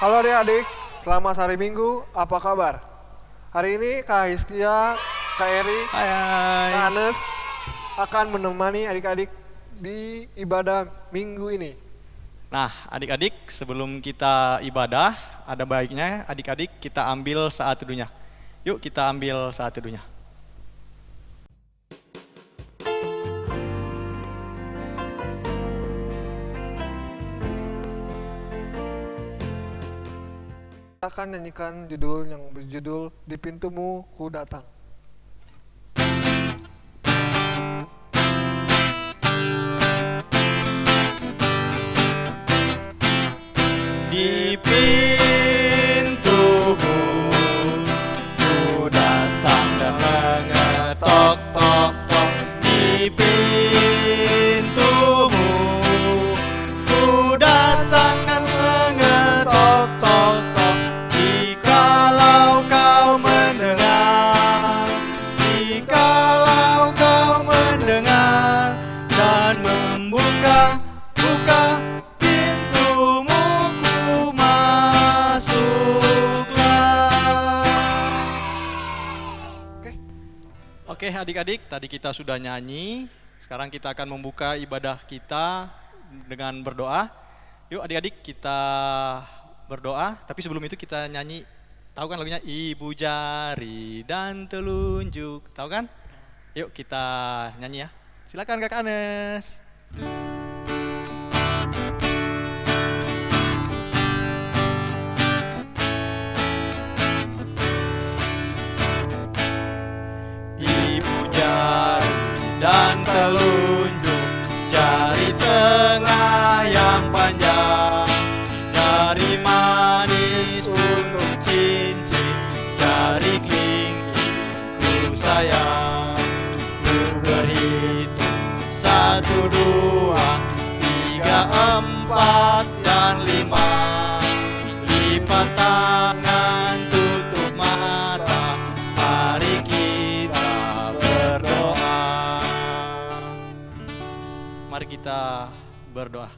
Halo adik-adik, selamat hari Minggu, apa kabar? Hari ini Kak Hiskia, Kak Eri, Hai Kak hai. Anes akan menemani adik-adik di ibadah Minggu ini. Nah, adik-adik, sebelum kita ibadah, ada baiknya adik-adik kita ambil saat teduhnya. Yuk kita ambil saat teduhnya. Kita akan nyanyikan judul yang berjudul Di Pintumu Ku Datang. Di pintumu ku datang dan mengetok tok tok. Di pintumu ku datang dan mengetok tok tok. Jikalau kau mendengar, jikalau kau mendengar dan membuka pintumu, ku masuklah. Oke adik-adik, tadi kita sudah nyanyi. Sekarang kita akan membuka ibadah kita dengan berdoa. Yuk adik-adik kita berdoa. Tapi sebelum itu kita nyanyi. Tahu kan lagunya Ibu Jari dan Telunjuk. Tahu kan? Yuk kita nyanyi ya. Silakan Kak Anes. Ibu jari dan telunjuk, jari tengah yang panjang, jari manis untuk cincin, jari kelingking ku sayang. Ku berhitung 1, 2, 3, 4 dan 5. Lipat tangan, tutup mata, mari kita berdoa. Mari kita berdoa.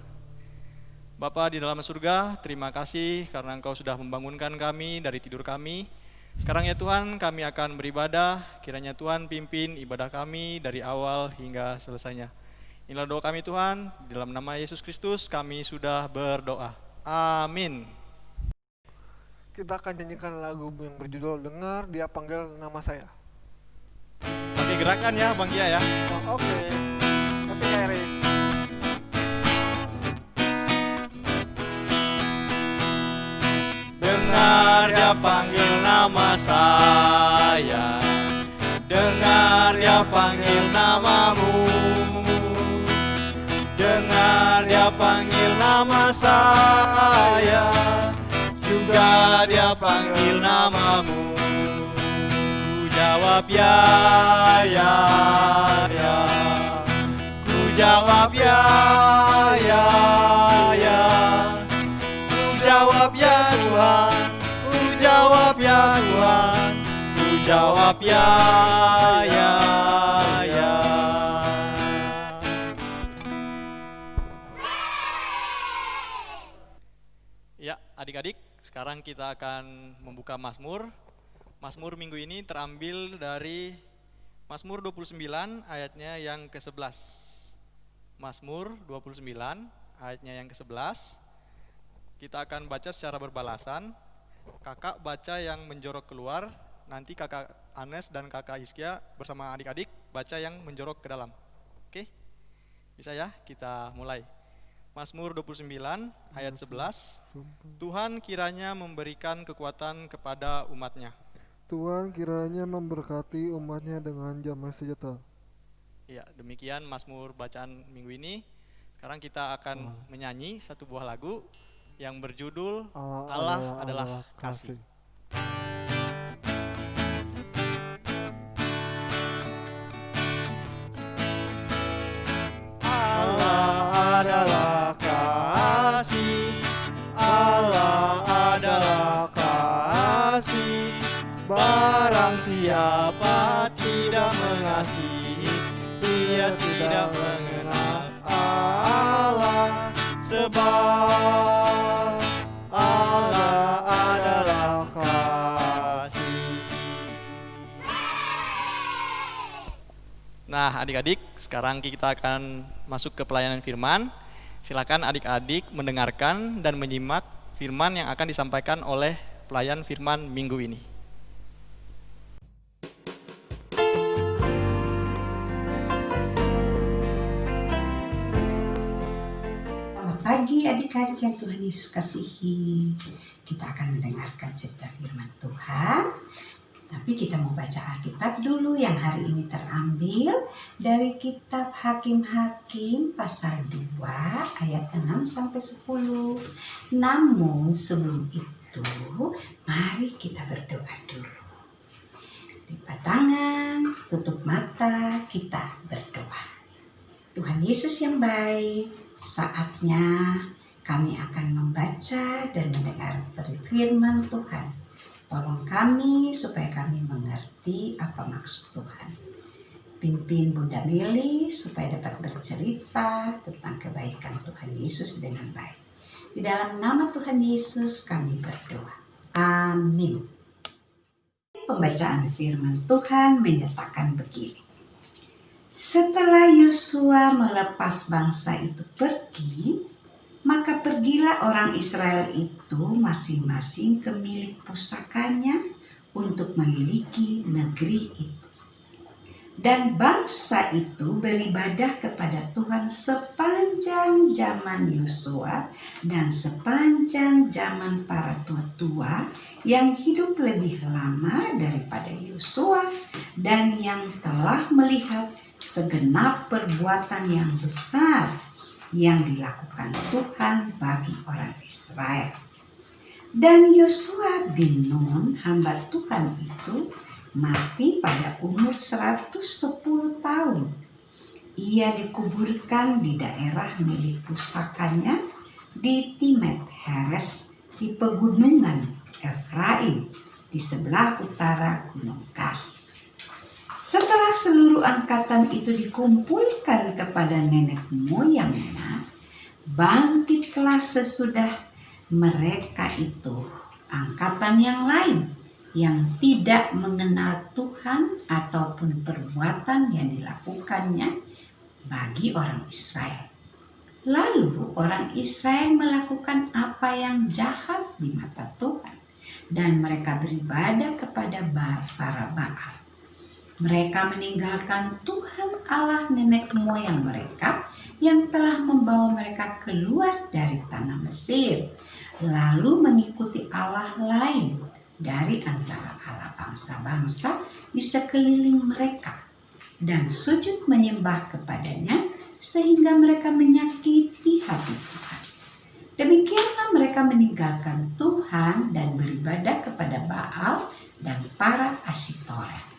Bapa di dalam surga, terima kasih karena Engkau sudah membangunkan kami dari tidur kami. Sekarang ya Tuhan, kami akan beribadah. Kiranya Tuhan pimpin ibadah kami dari awal hingga selesainya. Inilah doa kami Tuhan, di dalam nama Yesus Kristus kami sudah berdoa. Amin. Kita akan nyanyikan lagu yang berjudul Dengar Dia Panggil Nama Saya. Pakai gerakan ya Bang Gia ya. Oke, Kak Eri. Dengar dia panggil nama saya, dengar dia panggil namamu, dengar dia panggil nama saya, juga dia panggil namamu. Ku jawab ya, ya, ya. Ku jawab ya, ya, ya. Ku jawab ya Tuhan, ku jawab ya Tuhan, ku jawab ya, ya, ya. Ya, adik-adik, sekarang kita akan membuka Mazmur. Mazmur minggu ini terambil dari Mazmur 29 ayatnya yang ke-11. Mazmur 29 ayatnya yang ke-11. Kita akan baca secara berbalasan. Kakak baca yang menjorok keluar, nanti kakak Anes dan kakak Hiskia bersama adik-adik baca yang menjorok ke dalam. Oke? Bisa ya? Kita mulai. Mazmur 29 ayat 11. Tuhan kiranya memberikan kekuatan kepada umatnya. Tuhan kiranya memberkati umatnya dengan damai sejahtera. Ya, demikian Mazmur bacaan minggu ini. Sekarang kita akan menyanyi satu buah lagu yang berjudul Allah adalah kasih. Allah adalah kasih, Allah adalah kasih. Barang siapa tidak mengasihi, dia tidak mengenal Allah. Sebab Allah Nah, adik-adik, sekarang kita akan masuk ke pelayanan firman. Silakan adik-adik mendengarkan dan menyimak firman yang akan disampaikan oleh pelayan firman minggu ini. Selamat pagi adik-adik yang Tuhan Yesus kasihi. Kita akan mendengarkan cerita firman Tuhan. Tapi kita mau baca Alkitab dulu yang hari ini terambil dari kitab Hakim-Hakim pasal 2 ayat 6 sampai 10. Namun sebelum itu, mari kita berdoa dulu. Lipat tangan, tutup mata, kita berdoa. Tuhan Yesus yang baik, saatnya kami akan membaca dan mendengar firman Tuhan. Tolong kami supaya kami mengerti apa maksud Tuhan. Pimpin Bunda Meli supaya dapat bercerita tentang kebaikan Tuhan Yesus dengan baik. Di dalam nama Tuhan Yesus kami berdoa. Amin. Pembacaan firman Tuhan menyatakan begini. Setelah Yosua melepas bangsa itu pergi, maka pergilah orang Israel itu masing-masing ke milik pusakanya untuk memiliki negeri itu. Dan bangsa itu beribadah kepada Tuhan sepanjang zaman Yosua dan sepanjang zaman para tua-tua yang hidup lebih lama daripada Yosua dan yang telah melihat segenap perbuatan yang besar yang dilakukan Tuhan bagi orang Israel. Dan Yosua bin Nun, hamba Tuhan itu, mati pada umur 110 tahun. Ia dikuburkan di daerah milik pusakanya di Timet Heres di pegunungan Efraim di sebelah utara Gunung Kas. Setelah seluruh angkatan itu dikumpulkan kepada nenek moyangnya, bangkitlah sesudah mereka itu angkatan yang lain yang tidak mengenal Tuhan ataupun perbuatan yang dilakukannya bagi orang Israel. Lalu orang Israel melakukan apa yang jahat di mata Tuhan dan mereka beribadah kepada para Baal. Mereka meninggalkan Tuhan Allah nenek moyang mereka yang telah membawa mereka keluar dari tanah Mesir, lalu mengikuti Allah lain dari antara Allah bangsa-bangsa di sekeliling mereka dan sujud menyembah kepadanya sehingga mereka menyakiti hati Tuhan. Demikianlah mereka meninggalkan Tuhan dan beribadah kepada Baal dan para Asitoret.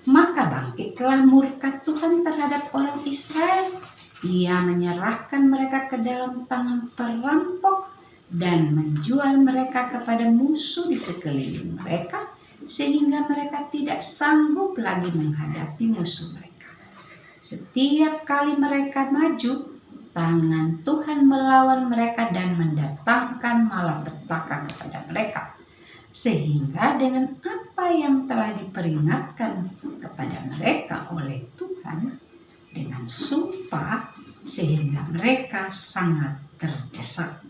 Maka bangkitlah murka Tuhan terhadap orang Israel. Ia menyerahkan mereka ke dalam tangan perampok dan menjual mereka kepada musuh di sekeliling mereka, sehingga mereka tidak sanggup lagi menghadapi musuh mereka. Setiap kali mereka maju, tangan Tuhan melawan mereka dan mendatangkan malapetaka kepada mereka. Sehingga dengan apa yang telah diperingatkan kepada mereka oleh Tuhan dengan sumpah, sehingga mereka sangat terdesak.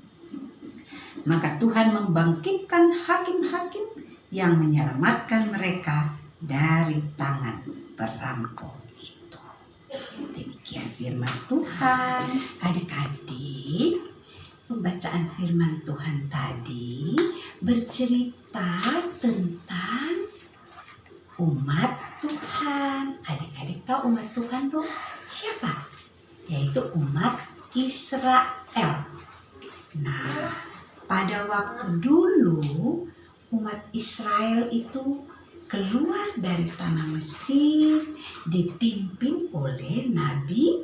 Maka Tuhan membangkitkan hakim-hakim yang menyelamatkan mereka dari tangan perampok itu. Demikian firman Tuhan. Adik-adik, pembacaan firman Tuhan tadi bercerita tentang umat Tuhan. Adik-adik tahu umat Tuhan tuh siapa? Yaitu umat Israel. Nah, pada waktu dulu umat Israel itu keluar dari tanah Mesir dipimpin oleh Nabi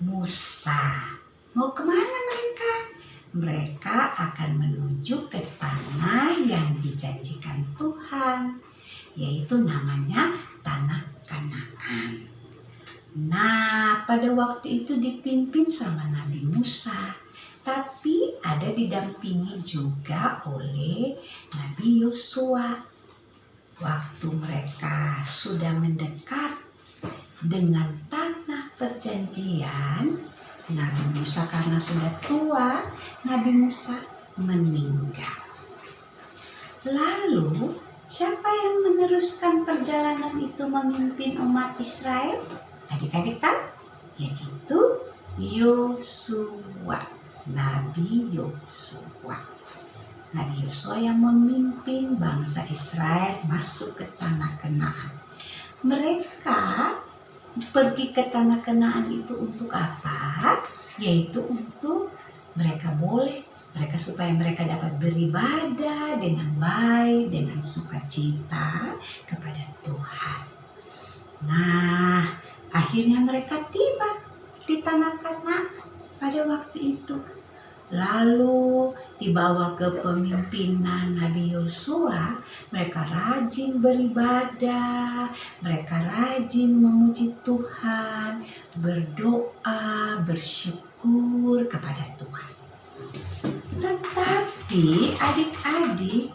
Musa. Mau kemana mereka? Mereka akan menuju ke tanah yang dijanjikan Tuhan, yaitu namanya tanah Kanaan. Nah, pada waktu itu dipimpin sama Nabi Musa, tapi ada didampingi juga oleh Nabi Yosua. Waktu mereka sudah mendekat dengan tanah perjanjian, Nabi Musa karena sudah tua, Nabi Musa meninggal. Lalu siapa yang meneruskan perjalanan itu memimpin umat Israel? Adik-adik tahu? Yaitu Yosua, Nabi Yosua. Nabi Yosua yang memimpin bangsa Israel masuk ke tanah Kanaan. Mereka pergi ke tanah Kanaan itu untuk apa? Yaitu untuk supaya mereka dapat beribadah dengan baik, dengan sukacita kepada Tuhan. Nah, akhirnya mereka tiba di tanah Kanaan pada waktu itu. Lalu dibawa ke pemimpinan Nabi Yosua, mereka rajin beribadah, mereka rajin memuji Tuhan, berdoa, bersyukur kepada Tuhan. Tetapi adik-adik,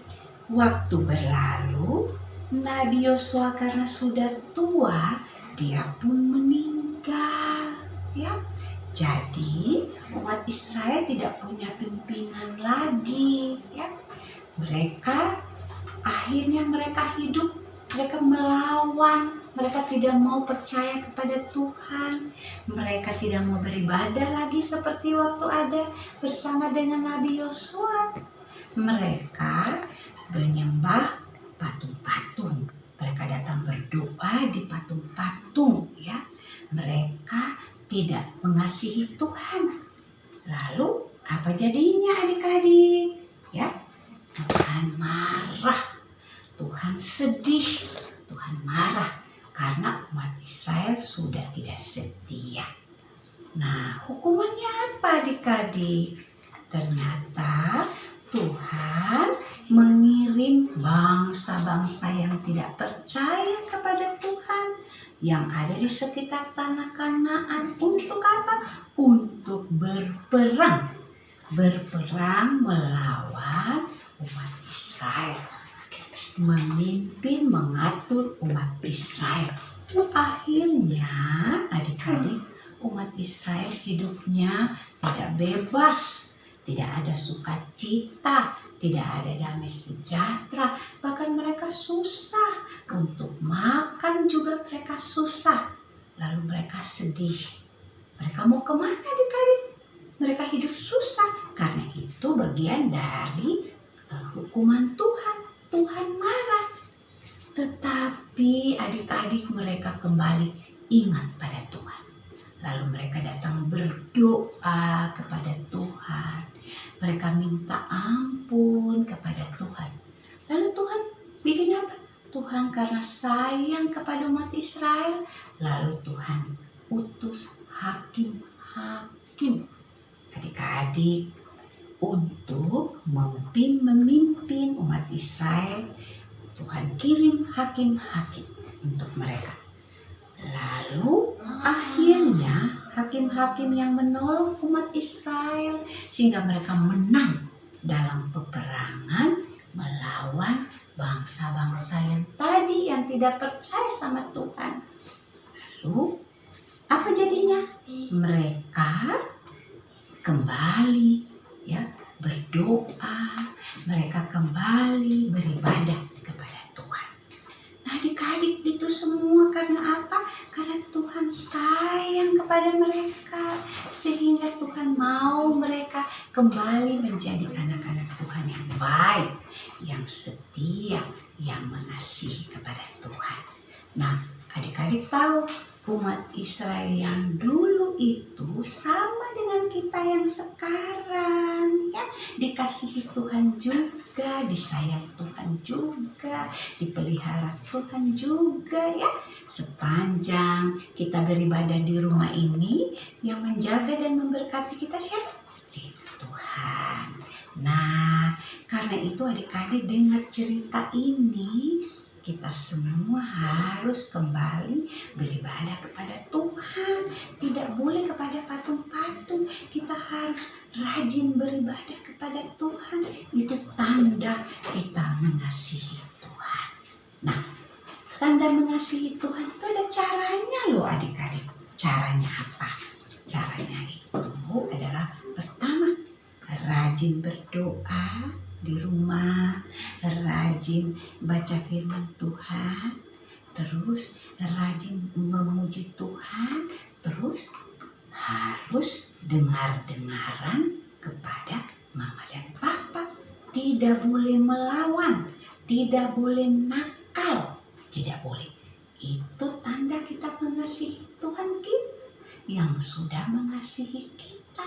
waktu berlalu, Nabi Yosua karena sudah tua, dia pun meninggal, ya. Jadi umat Israel tidak punya pimpinan lagi, ya. Akhirnya mereka hidup, mereka melawan, mereka tidak mau percaya kepada Tuhan, mereka tidak mau beribadah lagi seperti waktu ada bersama dengan Nabi Yosua. Mereka menyembah patung-patung, mereka datang berdoa di patung-patung, ya. Mereka tidak mengasihi Tuhan. Lalu apa jadinya adik-adik? Ya, Tuhan marah, Tuhan sedih, Tuhan marah karena umat Israel sudah tidak setia. Nah, hukumannya apa adik-adik? Ternyata Tuhan mengirim bangsa-bangsa yang tidak percaya kepada Tuhan yang ada di sekitar tanah Kanaan. Untuk apa? Untuk berperang melawan umat Israel, memimpin, mengatur umat Israel. Akhirnya adik-adik, umat Israel hidupnya tidak bebas, tidak ada sukacita, tidak ada damai sejahtera, bahkan mereka susah untuk makan juga, mereka susah. Lalu mereka sedih. Mereka mau kemana adik-adik? Mereka hidup susah karena itu bagian dari hukuman Tuhan. Tuhan marah. Tetapi adik-adik mereka kembali ingat pada Tuhan. Lalu mereka datang berdoa kepada Tuhan. Mereka minta ampun kepada Tuhan. Lalu Tuhan bikin apa? Tuhan karena sayang kepada umat Israel, lalu Tuhan utus hakim-hakim adik-adik untuk memimpin umat Israel. Tuhan kirim hakim-hakim untuk mereka. Lalu akhirnya hakim-hakim yang menolong umat Israel sehingga mereka menang dalam peperangan melawan bangsa-bangsa yang tadi yang tidak percaya sama Tuhan. Lalu apa jadinya? Mereka kembali, ya, berdoa, mereka kembali beribadah kepada Tuhan. Nah adik-adik, itu semua karena apa? Karena Tuhan sayang kepada mereka, sehingga Tuhan mau mereka kembali menjadi anak-anak Tuhan yang baik, yang setia, yang mengasihi kepada Tuhan. Nah adik-adik tahu, umat Israel yang dulu itu sama dengan kita yang sekarang, ya, dikasihi Tuhan juga, disayang Tuhan juga, dipelihara Tuhan juga, ya. Sepanjang kita beribadah di rumah ini, yang menjaga dan memberkati kita siapa? Itu Tuhan. Nah, karena itu adik-adik dengar cerita ini, kita semua harus kembali beribadah kepada Tuhan. Tidak boleh kepada patung-patung. Kita harus rajin beribadah kepada Tuhan. Itu tanda kita mengasihi Tuhan. Nah, Tanda mengasihi Tuhan itu ada caranya loh adik-adik. Caranya apa? Caranya itu adalah pertama, rajin berdoa di rumah, rajin baca firman Tuhan, terus rajin memuji Tuhan, terus harus dengar-dengaran kepada mama dan papa. Tidak boleh melawan, tidak boleh nakal, tidak boleh. Itu tanda kita mengasihi Tuhan kita yang sudah mengasihi kita.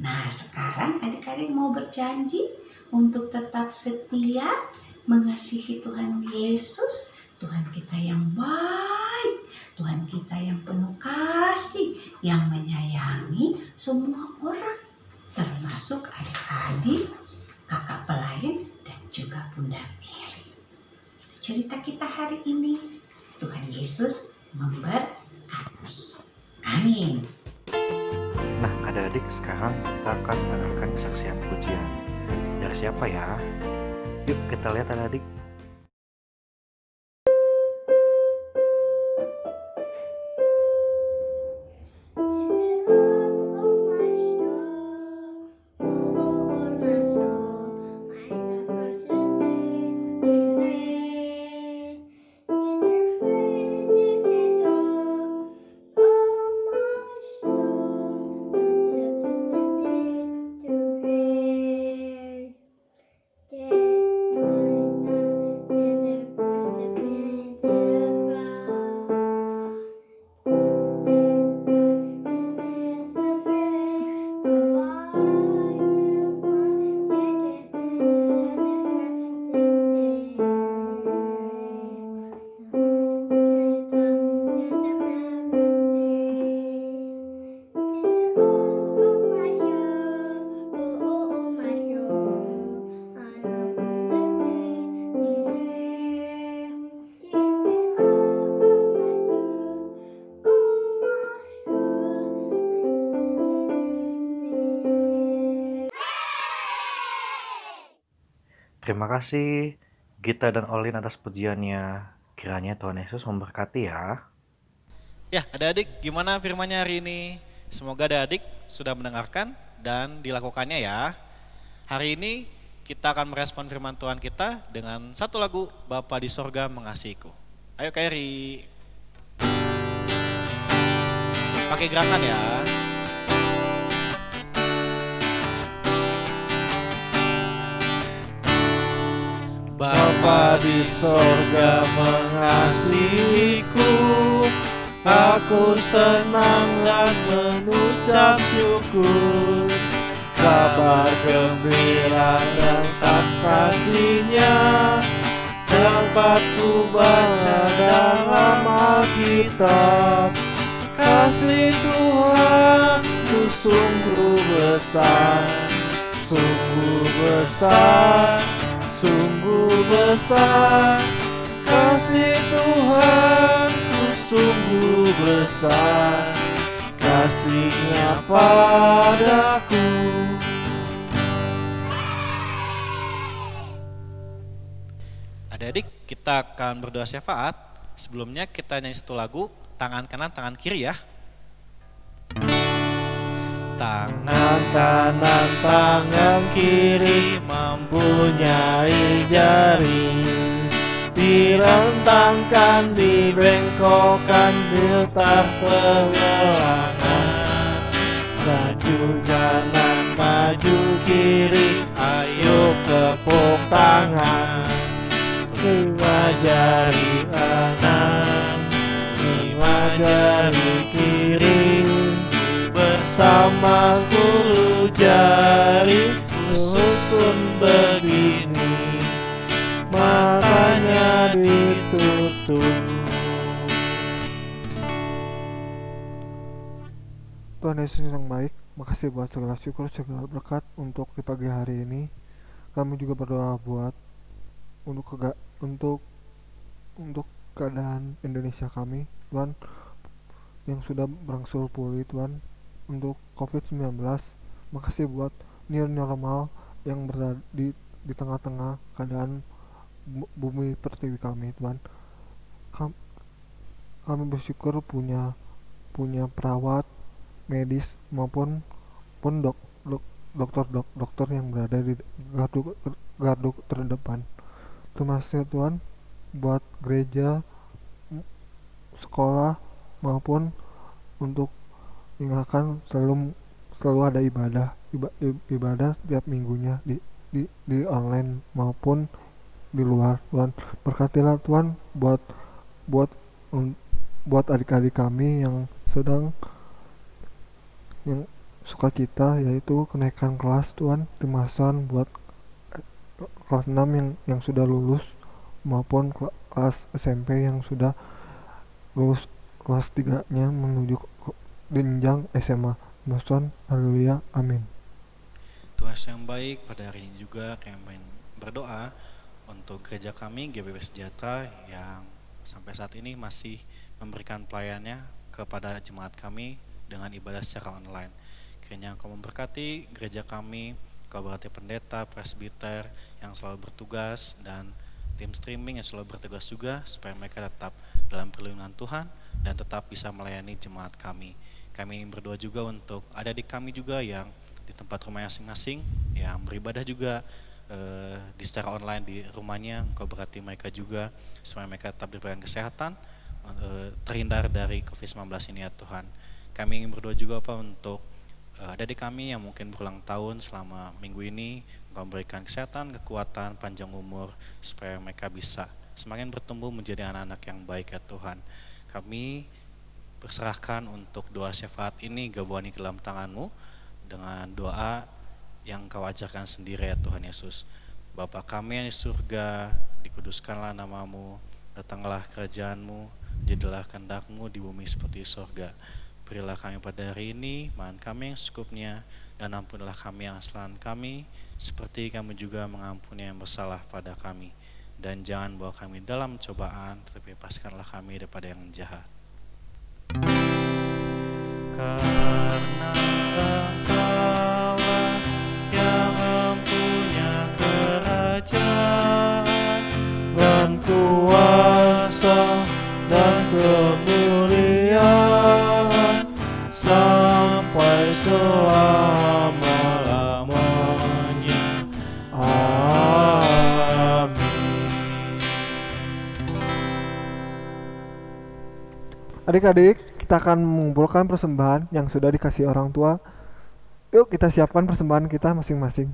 Nah, sekarang adik-adik mau berjanji untuk tetap setia mengasihi Tuhan Yesus, Tuhan kita yang baik, Tuhan kita yang penuh kasih, yang menyayangi semua orang, termasuk adik-adik, kakak pelayan, dan juga Bunda Mary. Itu cerita kita hari ini. Tuhan Yesus memberkati. Amin. Nah, adik-adik, sekarang kita akan mendengarkan kesaksian pujian. Dari siapa ya? Yuk kita lihat adik-adik. Terima kasih Gita dan Olin atas pujiannya. Kiranya Tuhan Yesus memberkati ya. Ya, adik-adik, gimana firman-Nya hari ini? Semoga adik-adik sudah mendengarkan dan dilakukannya ya. Hari ini kita akan merespon firman Tuhan kita dengan satu lagu Bapa di Sorga Mengasihiku. Ayo Kairi. Pakai gerakan ya. Bapa di sorga mengasihiku, aku senang dan mengucap syukur. Kabar gembira tentang kasih-Nya dapat ku baca dalam Alkitab. Kasih Tuhan ku sungguh besar, sungguh besar, sungguh besar. Kasih Tuhan ku sungguh besar, kasih-Nya padaku. Adik-adik, kita akan berdoa syafaat. Sebelumnya kita nyanyi satu lagu, tangan kanan, tangan kiri ya. Tangan kanan, tangan kiri mempunyai jari, direntangkan, dibengkokkan, diletak pergelangan. Maju kanan, maju kiri, ayo tepuk tangan. 5 jari kanan, 5 jari kiri, bersama 10 jari susun begini, matanya ditutup. Tuhan Yesus yang baik, makasih buat segala syukur, segala berkat untuk di pagi hari ini. Kami juga berdoa buat untuk keadaan Indonesia kami, Tuhan, yang sudah berangsur pulih, Tuhan, untuk COVID-19. Makasih buat new normal yang berada di tengah-tengah keadaan bumi pertiwi kami, Tuhan. Kam- Kami bersyukur punya punya perawat medis maupun dokter yang berada di gardu terdepan. Terima kasih Tuhan buat gereja, sekolah maupun untuk mengingatkan selalu ada ibadah tiap minggunya di online maupun di luar. Tuhan berkatilah Tuhan buat buat adik-adik kami yang sedang yang sukacita, yaitu kenaikan kelas. Tuhan terima kasih buat kelas 6 yang sudah lulus maupun kelas SMP yang sudah lulus kelas 3 nya menuju jenjang SMA. Tuhan, haleluya, amin. Tuhan yang baik, pada hari ini juga kami ingin berdoa untuk gereja kami GBW Sejahtera yang sampai saat ini masih memberikan pelayanannya kepada jemaat kami dengan ibadah secara online. Kiranya Engkau memberkati gereja kami, Engkau berkati pendeta, presbiter yang selalu bertugas, dan tim streaming yang selalu bertugas juga, supaya mereka tetap dalam perlindungan Tuhan dan tetap bisa melayani jemaat kami. Kami berdoa juga untuk adik-adik kami juga yang di tempat rumah masing-masing, yang beribadah juga di secara online di rumahnya. Engkau berkati mereka juga supaya mereka tetap diberikan kesehatan, terhindar dari COVID-19 ini ya Tuhan. Kami ingin berdoa juga untuk adik-adik kami yang mungkin berulang tahun selama minggu ini. Engkau berikan kesehatan, kekuatan, panjang umur, supaya mereka bisa semakin bertumbuh menjadi anak-anak yang baik ya Tuhan. Kami berserahkan untuk doa syafaat ini gabungan ke dalam tangan-Mu dengan doa yang Kau ajarkan sendiri ya Tuhan Yesus. Bapa kami yang di surga, dikuduskanlah nama-Mu, datanglah kerajaan-Mu, jadilah kehendak-Mu di bumi seperti di surga. Berilah kami pada hari ini makan kami yang secukupnya, dan ampunilah kami yang kesalahan kami, seperti kami juga mengampuni yang bersalah pada kami. Dan jangan bawa kami dalam cobaan, tetapi bebaskanlah kami daripada yang jahat. Karena Engkaulah yang mempunyai kerajaan dan kuasa dan kemuliaan sampai selama-lamanya. Amin. Adik-adik, kita akan mengumpulkan persembahan yang sudah dikasih orang tua. Yuk kita siapkan persembahan kita masing-masing.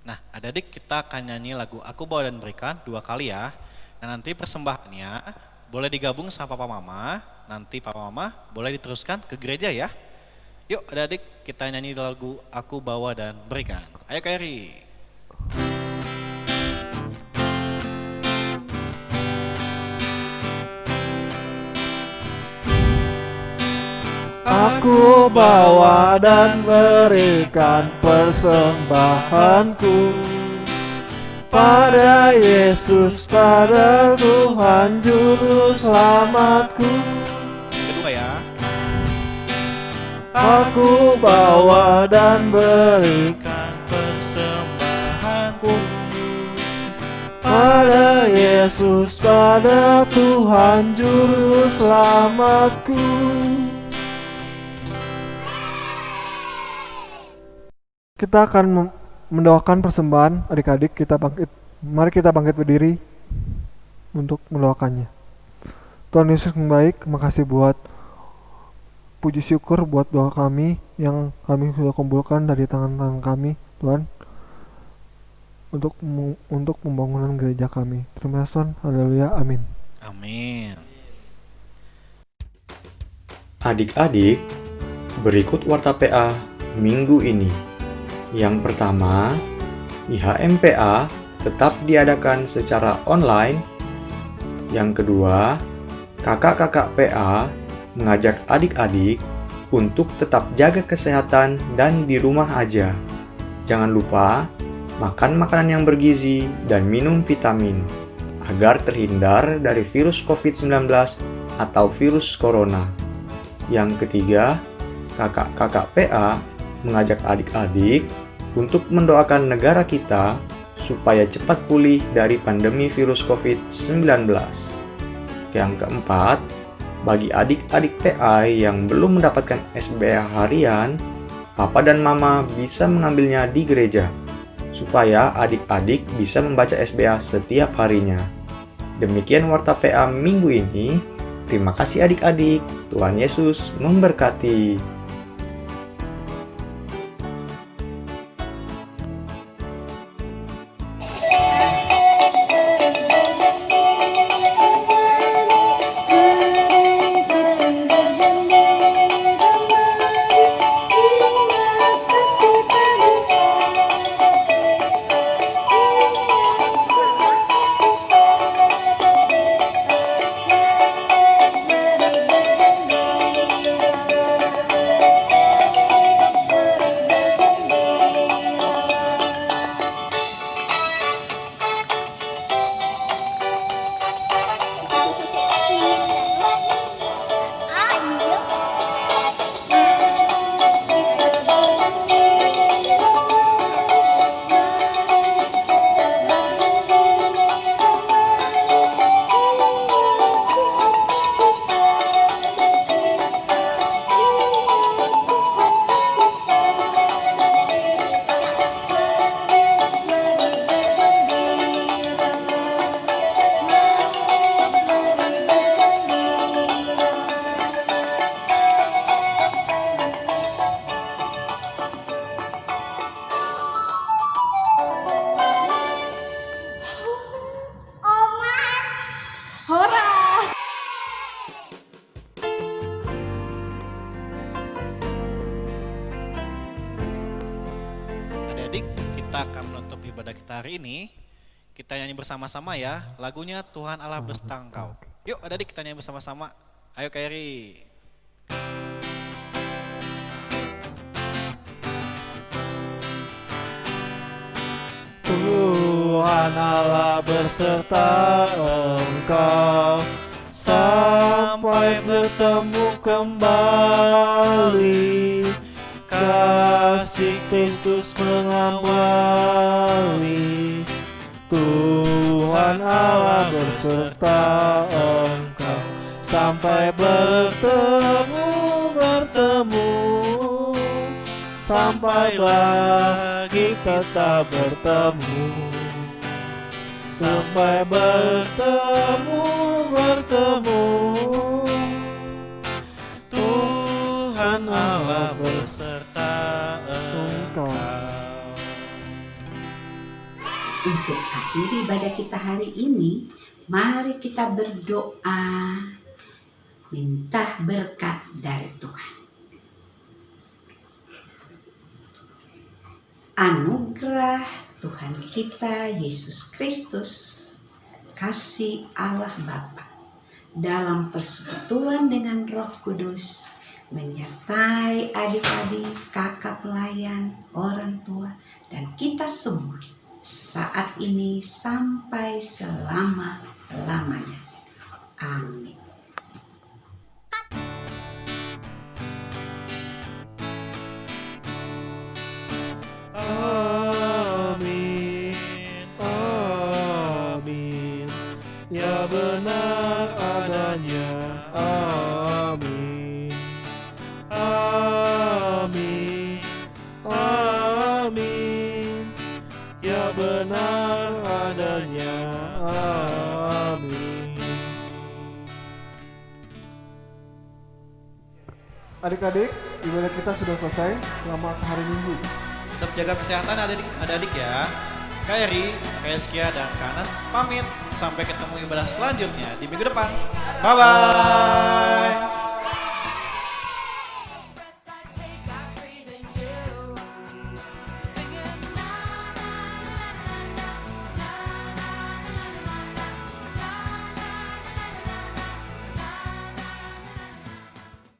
Nah, adik-adik, kita akan nyanyi lagu Aku Bawa dan Berikan 2 kali ya. Dan nanti persembahannya boleh digabung sama papa mama. Nanti papa mama boleh diteruskan ke gereja ya. Yuk adik-adik, kita nyanyi lagu Aku Bawa dan Berikan. Ayo Kairi. Aku bawa dan berikan persembahanku pada Yesus, pada Tuhan Juru Selamatku. Kedua ya. Aku bawa dan berikan Persembahanku pada Yesus, pada Tuhan Juru Selamatku. Kita akan mendoakan persembahan. Adik-adik, kita bangkit. Mari kita bangkit berdiri untuk mendoakannya. Tuhan Yesus yang baik, makasih buat puji syukur buat doa kami yang kami sudah kumpulkan dari tangan-tangan kami, Tuhan, untuk pembangunan gereja kami. Terima kasih Tuhan. Haleluya. Amin. Amin. Adik-adik, berikut warta PA minggu ini. Yang pertama, IHMPA tetap diadakan secara online. Yang kedua, kakak-kakak PA mengajak adik-adik untuk tetap jaga kesehatan dan di rumah aja. Jangan lupa makan makanan yang bergizi dan minum vitamin agar terhindar dari virus COVID-19 atau virus corona. Yang ketiga, kakak-kakak PA mengajak adik-adik untuk mendoakan negara kita supaya cepat pulih dari pandemi virus COVID-19. yang keempat, bagi adik-adik PA yang belum mendapatkan SBA harian, Papa dan Mama bisa mengambilnya di gereja, supaya adik-adik bisa membaca SBA setiap harinya. Demikian Warta PA minggu ini. Terima kasih adik-adik. Tuhan Yesus memberkati. Adik-adik, kita akan menutup ibadah kita hari ini. Kita nyanyi bersama-sama ya, lagunya Tuhan Allah beserta Engkau. Yuk adik-adik, kita nyanyi bersama-sama. Ayo Kairi. Tuhan Allah beserta Engkau sampai bertemu kembali. Kasih Kristus mengawali. Tuhan Allah beserta Engkau sampai bertemu, sampai lagi kita bertemu, sampai bertemu. Tuhan Allah beserta Engkau. Untuk akhiri ibadah kita hari ini, mari kita berdoa minta berkat dari Tuhan. Anugerah Tuhan kita Yesus Kristus, kasih Allah Bapa, dalam persekutuan dengan Roh Kudus, menyertai adik-adik, kakak pelayan, orang tua, dan kita semua saat ini sampai selama-lamanya. Amin. Amin, amin, ya benar adanya. Amin, amin, amin, ya benar adanya. Amin. Adik-adik, ibadah kita sudah selesai. Selamat hari Minggu. Tetap jaga kesehatan adik-adik ya. Kairi, Kaiskia, dan Kanas pamit. Sampai ketemu ibadah selanjutnya di minggu depan. Bye-bye.